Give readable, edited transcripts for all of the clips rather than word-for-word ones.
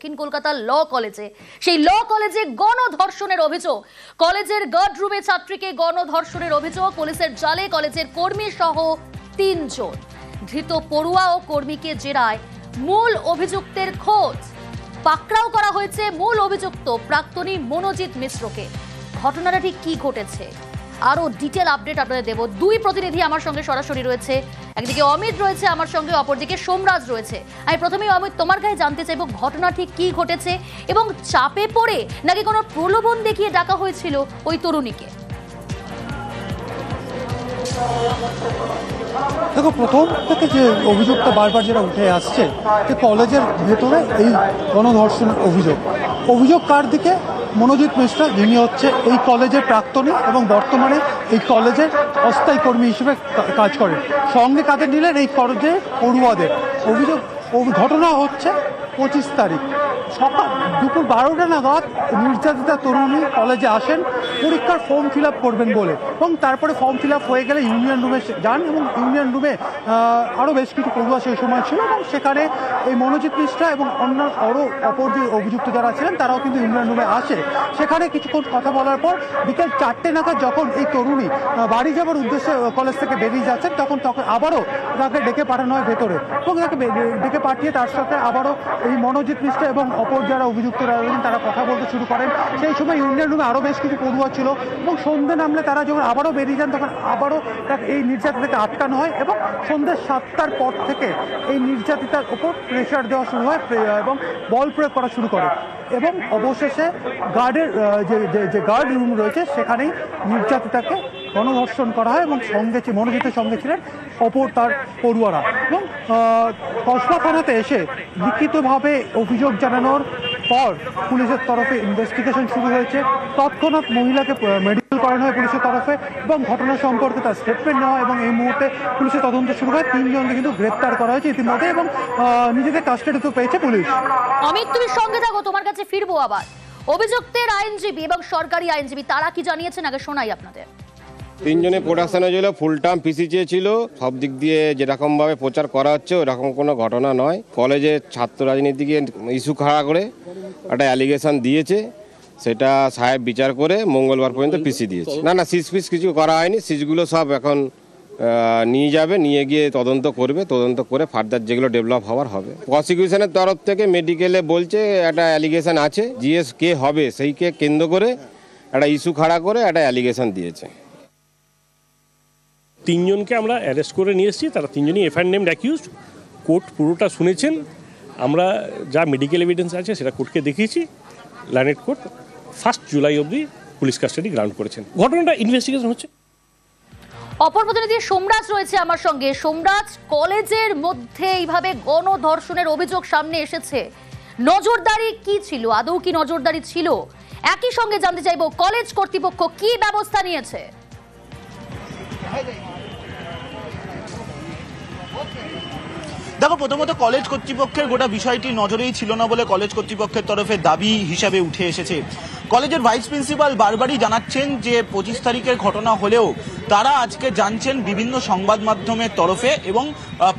দক্ষিণ কলকাতার ল কলেজে। সেই ল কলেজে গণধর্ষণের অভিযোগ, কলেজের গার্ড রুমে ছাত্রীকে গণধর্ষণের অভিযোগ, পুলিশের জালে কলেজের কর্মী সহ 3 জন ধৃত পড়ুয়া ও কর্মীকে জেরায় মূল অভিযুক্তের খোঁজ। পাকড়াও করা হয়েছে মূল অভিযুক্ত প্রাক্তনী মনোজিৎ মিশ্রকে। ঘটনাটা ঠিক কি ঘটেছে আরো ডিটেল আপডেট আপনাদের দেব। 2 প্রতিনিধি আমার সঙ্গে সরাসরি রয়েছে, একদিকে অমিত রয়েছে আমার সঙ্গে, অপরদিকে সোমরাজ রয়েছে। আমি প্রথমেই অমিত, তোমার কাছে জানতে চাইবো ঘটনা ঠিক কি ঘটেছে এবং চাপে পড়ে নাকি কোনো প্রলোভন দেখিয়ে ডাকা হয়েছিল ওই তরুণীকে? দেখো, প্রথম থেকে যে অভিযোগটা বারবার যেটা উঠে আসছে যে কলেজের ভেতরে এই গণধর্ষণের অভিযোগ কার দিকে? মনোজিৎ মিশ্র, যিনি হচ্ছে এই কলেজের প্রাক্তনী এবং বর্তমানে এই কলেজের অস্থায়ী কর্মী হিসেবে কাজ করেন। সঙ্গে কাদের নিলেন? এই কলেজের পড়ুয়াদের। ঘটনা হচ্ছে 25 তারিখ সকাল দুপুর 12টা নাগাদ নির্যাতিতা তরুণী কলেজে আসেন পরীক্ষার ফর্ম ফিল আপ করবেন বলে, এবং তারপরে ফর্ম ফিল আপ হয়ে গেলে ইউনিয়ন রুমে যান এবং ইউনিয়ন রুমে আরও বেশ কিছু পড়ুয়া সেই সময় ছিল এবং সেখানে এই মনোজিৎ মিশ্রা এবং অপর যে অভিযুক্ত যারা ছিলেন তারাও কিন্তু ইউনিয়ন রুমে আসে। সেখানে কিছুক্ষণ কথা বলার পর বিকেল 4টে নাগাদ যখন এই তরুণী বাড়ি যাবার উদ্দেশ্যে কলেজ থেকে বেরিয়ে যাচ্ছেন তখন আবারও তাকে ডেকে পাঠানো হয় ভেতরে, এবং তাকে ডেকে পাঠিয়ে তার সাথে আবারও এই মনোজিৎ মিশ্রা এবং অপর যারা অভিযুক্তরা রয়েছেন তারা কথা বলতে শুরু করেন। সেই সময় ইউনিয়ন রুমে আরও বেশ কিছু পড়ুয়া ছিল এবং সন্ধ্যে নামলে তারা যখন আবারও বেরিয়ে যান তখন আবারও এই নির্যাতিতাকে আটকানো হয় এবং সন্ধ্যে 7টার পর থেকে এই নির্যাতিতার উপর প্রেশার দেওয়া শুরু হয় এবং বল প্রয়োগ করা শুরু করে এবং অবশেষে গার্ডের যে গার্ড রুম রয়েছে সেখানেই নির্যাতিতাকে গণধর্ষণ করা হয় এবং মনোজিতের সঙ্গে ছিলেন অপর তার পড়ুয়ারা। এবং কসবা থানাতে এসে লিখিতভাবে অভিযোগ জানানোর পর পুলিশের তরফে ইনভেস্টিগেশন শুরু হয়েছে। তৎক্ষণাৎ মহিলাকে মেডিকেল করানো হয় পুলিশের তরফে এবং ঘটনা সম্পর্কে তার স্টেটমেন্ট নেওয়া এবং এই মুহূর্তে পুলিশের তদন্ত শুরু হয়। 3 জনকে কিন্তু গ্রেপ্তার করা হয়েছে ইতিমধ্যে এবং নিজেদের কাস্টাডিতে পেয়েছে পুলিশ। অমিত, তুমি সঙ্গে থাকো, তোমার কাছে ফিরবো আবার। অভিযুক্তের আইনজীবী এবং সরকারি আইনজীবী তারা কি জানিয়েছেন আগে শোনাই আপনাদের। 3 জনে প্রোডাকশন হয়েছিল, ফুল টার্ম পিসি চেয়েছিল। সব দিক দিয়ে যেরকমভাবে প্রচার করা হচ্ছে ওরকম কোনো ঘটনা নয়। কলেজের ছাত্র রাজনীতিকে ইস্যু খাড়া করে একটা অ্যালিগেশন দিয়েছে, সেটা সাহেব বিচার করে মঙ্গলবার পর্যন্ত পিসি দিয়েছে। না সিজ ফিস কিছু করা হয়নি, সিজগুলো সব এখন নিয়ে যাবে, নিয়ে গিয়ে তদন্ত করবে, তদন্ত করে ফার্দার যেগুলো ডেভেলপ হওয়ার হবে। প্রসিকিউশনের তরফ থেকে মেডিকেলে বলছে একটা অ্যালিগেশন আছে, জিএস কে হবে সেইকে কেন্দ্র করে একটা ইস্যু খাড়া করে একটা অ্যালিগেশন দিয়েছে। 3 জনকে আমরা অ্যারেস্ট করে নিয়ে এসেছি, তারা 3 জনই এফআইআর নেমড অ্যাকিউজড। কোর্ট পুরোটা শুনেছেন, আমরা যা মেডিকেল এভিডেন্স আছে সেটা কোর্টকে দেখিয়েছি। লার্নেড কোর্ট 1 জুলাই অবধি পুলিশ কাস্টাডি গ্রাউন্ড করেছেন। ঘটনাটা ইনভেস্টিগেশন হচ্ছে। অপর প্রতিনিধি সোমরাজ রয়েছে আমার সঙ্গে। সোমরাজ, কলেজের মধ্যে এইভাবে গণধর্ষণের অভিযোগ সামনে এসেছে, নজরদারি কি ছিল? আদৌ কি নজরদারি ছিল? একই সঙ্গে জানতে চাইবো কলেজ কর্তৃপক্ষ কি ব্যবস্থা নিয়েছে? দেখো, প্রথমত কলেজ কর্তৃপক্ষের গোটা বিষয়টি নজরেই ছিল না বলে কলেজ কর্তৃপক্ষের তরফে দাবি হিসাবে উঠে এসেছে। কলেজের ভাইস প্রিন্সিপাল বারবারই জানাচ্ছেন যে 25 তারিখের ঘটনা হলেও তারা আজকে জানছেন বিভিন্ন সংবাদ মাধ্যমের তরফে এবং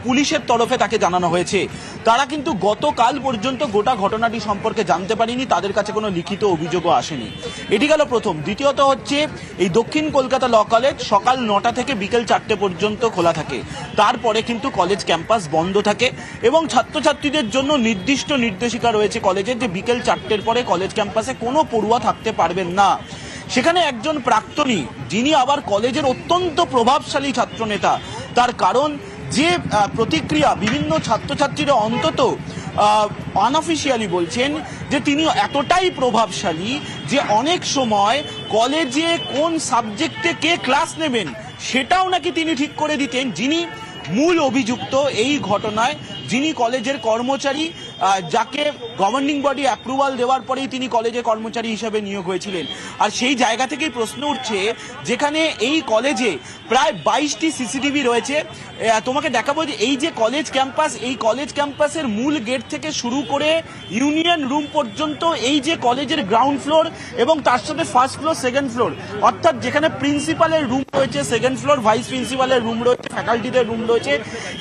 পুলিশের তরফে তাকে জানানো হয়েছে। তারা কিন্তু গতকাল পর্যন্ত গোটা ঘটনাটি সম্পর্কে জানতে পারেনি, তাদের কাছে কোনো লিখিত অভিযোগও আসেনি। এটি গেল প্রথম। দ্বিতীয়ত হচ্ছে এই দক্ষিণ কলকাতা ল কলেজ সকাল 9টা থেকে বিকেল 4টে পর্যন্ত খোলা থাকে, তারপরে কিন্তু কলেজ ক্যাম্পাস বন্ধ থাকে এবং ছাত্রছাত্রীদের জন্য নির্দিষ্ট নির্দেশিকা রয়েছে কলেজের যে বিকেল 4টের পরে কলেজ ক্যাম্পাসে কোনো পড়ুয়া থাকতে পারবেন না। সেখানে একজন প্রাক্তনী, যিনি আবার কলেজের অত্যন্ত প্রভাবশালী ছাত্রনেতা, তার কারণ যে প্রতিক্রিয়া বিভিন্ন ছাত্রছাত্রীরা অন্তত আনঅফিসিয়ালি বলছেন যে তিনি এতটাই প্রভাবশালী যে অনেক সময় কলেজে কোন সাবজেক্টে কে ক্লাস নেবেন সেটাও নাকি তিনি ঠিক করে দিতেন। যিনি মূল অভিযুক্ত এই ঘটনায়, যিনি কলেজের কর্মচারী, যাকে গভর্নিং বডি অ্যাপ্রুভাল দেওয়ার পরেই তিনি কলেজে কর্মচারী হিসেবে নিয়োগ হয়েছিলেন। আর সেই জায়গা থেকেই প্রশ্ন উঠছে, যেখানে এই কলেজে প্রায় 22টি সিসিটিভি রয়েছে। তোমাকে দেখাবো যে এই যে কলেজ ক্যাম্পাস, এই কলেজ ক্যাম্পাসের মূল গেট থেকে শুরু করে ইউনিয়ন রুম পর্যন্ত, এই যে কলেজের গ্রাউন্ড ফ্লোর এবং তার সাথে 1st ফ্লোর 2nd ফ্লোর, অর্থাৎ যেখানে প্রিন্সিপালের রুম রয়েছে 2nd ফ্লোর, ভাইস প্রিন্সিপালের রুম রয়েছে, ফ্যাকাল্টিদের রুম রয়েছে,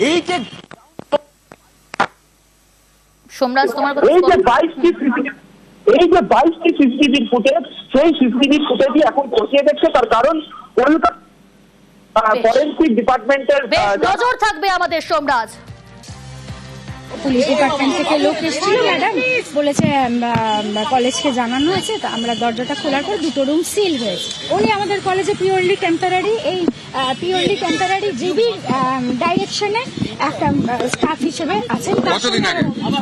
এই যে সোমরাজ, তোমার কথা এই যে 22টি সিসিটিভি ফুটেজ, সেই সিসিটিভি ফুটেজই এখন খতিয়ে দেখছে। তার কারণ কলকাতা ফরেনসিক ডিপার্টমেন্টের নজর থাকবে আমাদের। সোমরাজ, পুলিশ ডিপার্টমেন্ট থেকে লোক এসেছিল, ম্যাডাম বলেছে কলেজকে জানানো আছে, তো আমরা দরজাটা খোলার পর দুটো রুম সিল হয়েছে। উনি আমাদের কলেজে পিওরলি টেম্পোরারি জিবির ডাইরেকশনে একটা স্টাফ হিসেবে আছেন।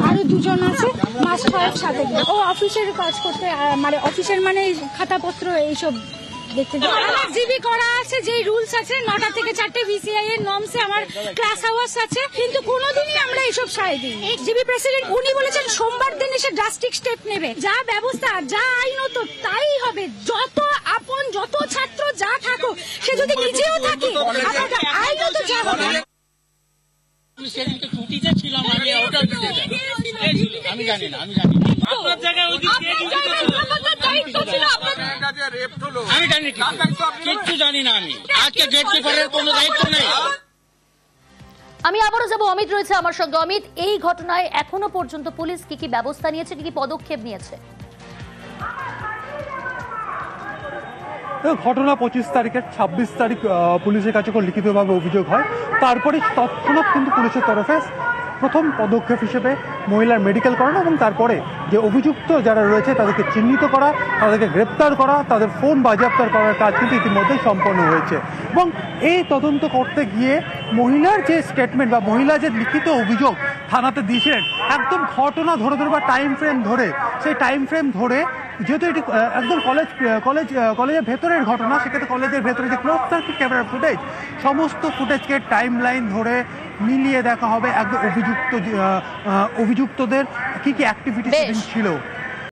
আরো দুজন আছে মাস ছয়েক সাথে, ও অফিসের কাজ করতে, মানে অফিসের মানে খাতাপত্র এইসব দেখতে। আমার জিবি করা আছে, যে রুলস আছে 9টা থেকে 4টে ভিসিআই এর নর্মসে আমার ক্লাস আওয়ার্স আছে, কিন্তু কোনোদিনই আমরা এইসব সায় দিই। জিবি প্রেসিডেন্ট উনি বলেছেন সোমবার দিন এসে ড্রাস্টিক স্টেপ নেবে, যা ব্যবস্থা যা আইনত তাই হবে। যত আপন যত ছাত্র যা থাকুক, সে যদি নিজেও থাকে আমাদের আইনত যা হবে। সেদিনকে ছুটিতে ছিলাম, আমি অর্ডার দিতে আমি জানি না আপনার জায়গায় ওই দিন আমি জানি কিচ্ছু জানি না। আমি আজকে গেট কিপারের কোনো দায়িত্ব নেই। আমি আবারও যাব, অমিত রয়েছে আমার সঙ্গে। অমিত, এই ঘটনায় এখনো পর্যন্ত পুলিশ কি কি ব্যবস্থা নিয়েছে, কি কি পদক্ষেপ নিয়েছে? ঘটনা 25 তারিখের 26 তারিখ পুলিশের কাছে লিখিতভাবে অভিযোগ হয়। তারপরে তৎক্ষণাৎ কিন্তু পুলিশের তরফে প্রথম পদক্ষেপ হিসেবে মহিলার মেডিকেল করানো এবং তারপরে যে অভিযুক্ত যারা রয়েছে তাদেরকে চিহ্নিত করা, তাদেরকে গ্রেপ্তার করা, তাদের ফোন বাজেয়াপ্ত করার কাজ কিন্তু ইতিমধ্যেই সম্পন্ন হয়েছে। এবং এই তদন্ত করতে গিয়ে মহিলার যে স্টেটমেন্ট বা মহিলা যে লিখিত অভিযোগ থানাতে দিয়েছিলেন, একদম ঘটনা ধরে বা টাইম ফ্রেম ধরে, সেই টাইম ফ্রেম ধরে, যেহেতু এটি একদম কলেজের ভেতরের ঘটনা, সেক্ষেত্রে কলেজের ভেতরে যে ক্লোজ সার্কিট ক্যামেরা ফুটেজ, সমস্ত ফুটেজকে টাইম লাইন ধরে মিলিয়ে দেখা হবে একদম অভিযুক্তদের কি কি অ্যাক্টিভিটি ছিল।